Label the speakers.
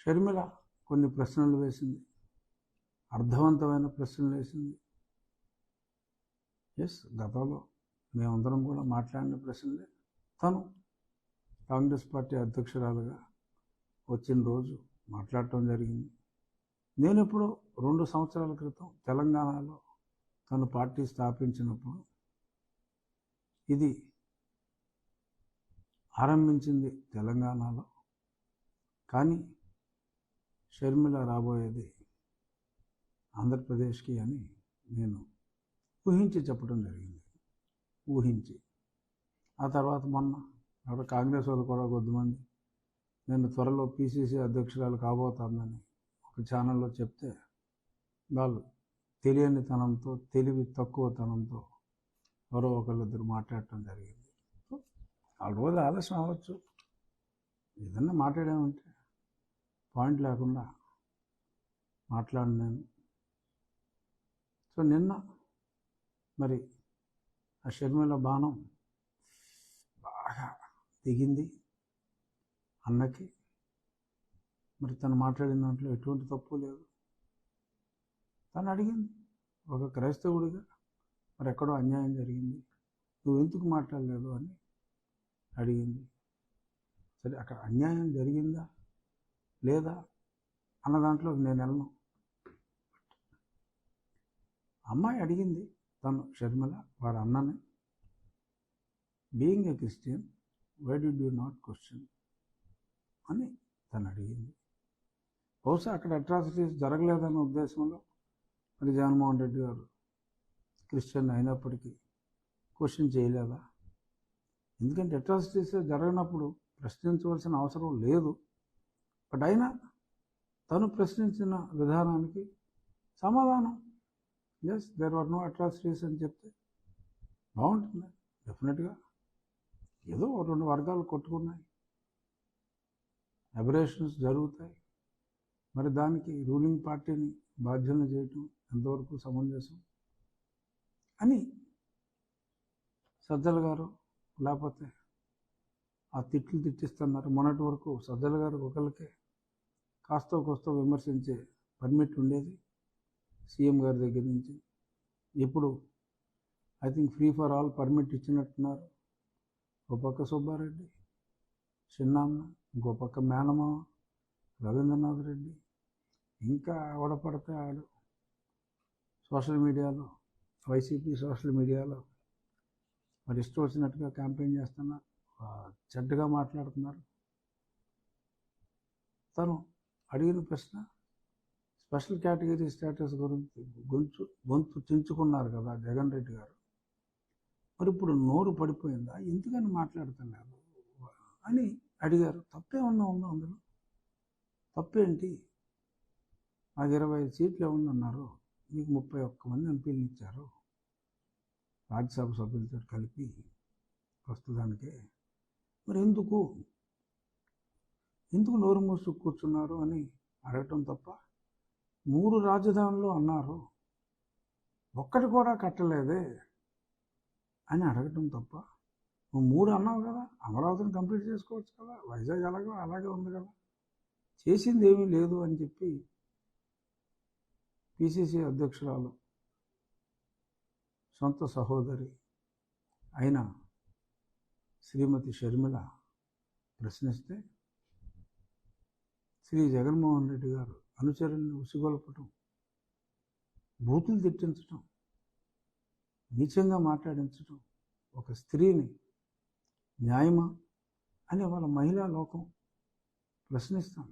Speaker 1: షర్మిల కొన్ని ప్రశ్నలు వేసింది, అర్థవంతమైన ప్రశ్నలు వేసింది. ఎస్, గతంలో మేమందరం కూడా మాట్లాడిన ప్రశ్నలే. తను కాంగ్రెస్ పార్టీ అధ్యక్షురాలుగా వచ్చిన రోజు మాట్లాడటం జరిగింది. నేను ఎప్పుడో 2 సంవత్సరాల క్రితం తెలంగాణలో తను పార్టీ స్థాపించినప్పుడు ఇది ఆరంభించింది తెలంగాణలో, కానీ షర్మిల రాబోయేది ఆంధ్రప్రదేశ్కి అని నేను ఊహించి చెప్పడం జరిగింది. ఊహించి ఆ తర్వాత మొన్న అక్కడ కాంగ్రెస్ వాళ్ళు కూడా కొద్దిమంది నేను త్వరలో పిసిసి అధ్యక్షురాలు కాబోతానని ఒక ఛానల్లో చెప్తే వాళ్ళు తెలియనితనంతో, తెలివి తక్కువతనంతో ఎవరో ఒకళ్ళిద్దరు మాట్లాడటం జరిగింది. ఆ రోజు ఆలస్యం అవ్వచ్చు, ఏదన్నా మాట్లాడామంటే పాయింట్ లేకుండా మాట్లాడి నేను. సో నిన్న మరి ఆ షర్మిల బాణం బాగా దిగింది అన్నకి. మరి తను మాట్లాడిన దాంట్లో ఎటువంటి తప్పు లేదు. తను అడిగింది ఒక క్రైస్తవుడిగా, మరి ఎక్కడో అన్యాయం జరిగింది, నువ్వు ఎందుకు మాట్లాడలేదు అని అడిగింది. సరే, అక్కడ అన్యాయం జరిగిందా లేదా అన్న దాంట్లో నేను వెళ్ళను. అమ్మాయి అడిగింది, తను షర్మిల వారి అన్నని, being a Christian why did you not question అని తను అడిగింది. బహుశా అక్కడ అట్రాసిటీస్ జరగలేదన్న ఉద్దేశంలో మరి జగన్మోహన్ రెడ్డి గారు క్రిస్టియన్ అయినప్పటికీ క్వశ్చన్ చేయలేదా? ఎందుకంటే అట్రాసిటీస్ జరగనప్పుడు ప్రశ్నించవలసిన అవసరం లేదు. బట్ అయినా తను ప్రశ్నించిన విధానానికి సమాధానం yes there are no atrocities అని చెప్తే బాగుంటుంది. డెఫినెట్గా ఏదో 2 వర్గాలు కొట్టుకున్నాయి, అబరేషన్స్ జరుగుతాయి, మరి దానికి రూలింగ్ పార్టీని బాధ్యత చేయటం ఎంతవరకు సమంజసం అని సజ్జల గారు, లేకపోతే ఆ తిట్లు తిట్టిస్తున్నారు. మొన్నటి వరకు సజ్జల గారు ఒకరికే కాస్తో కోస్తో విమర్శించే పర్మిట్ ఉండేది సీఎం గారి దగ్గర నుంచి. ఇప్పుడు I think free for all permit ఇచ్చినట్టున్నారు. ఒక పక్క సుబ్బారెడ్డి చిన్నాన్న, ఇంకో పక్క మేనమామ రవీంద్రనాథ్ రెడ్డి, ఇంకా ఎవడపడితే ఆడు సోషల్ మీడియాలో, వైసీపీ సోషల్ మీడియాలో మరి ఇష్టం వచ్చినట్టుగా క్యాంపెయిన్ చేస్తున్నారు, చెడ్డగా మాట్లాడుతున్నారు. తను అడిగిన ప్రశ్న స్పెషల్ కేటగిరీ స్టేటస్ గురించి గొంతు చించుకున్నారు కదా జగన్ రెడ్డి గారు. మరి ఇప్పుడు నోరు పడిపోయిందా, ఎందుకని మాట్లాడుతున్నారు అని అడిగారు. తప్పే ఉందా అందులో? తప్పేంటి? నాకు 25 సీట్లు ఏమన్నారు, మీకు 31 మంది ఎంపీలు ఇచ్చారు రాజ్యసభ సభ్యులతో కలిపి ప్రస్తుతానికే. మరి ఎందుకు నోరు మూసు కూర్చున్నారు అని అడగటం తప్ప, 3 రాజధానులు అన్నారు, ఒక్కటి కూడా కట్టలేదే అని అడగటం తప్ప, నువ్వు 3 అన్నావు కదా, అమరావతిని కంప్లీట్ చేసుకోవచ్చు కదా, వైజాగ్ అలాగే ఉంది కదా, చేసింది ఏమీ లేదు అని చెప్పి పిసిసి అధ్యక్షురాలు సొంత సహోదరి అయిన శ్రీమతి షర్మిల ప్రశ్నిస్తే శ్రీ జగన్మోహన్ రెడ్డి గారు అనుచరులను ఉసిగొల్పటం, బూతులు తిట్టించటం, నీచంగా మాట్లాడించటం ఒక స్త్రీని న్యాయమా అని వాళ్ళ మహిళా లోకం ప్రశ్నిస్తుంది.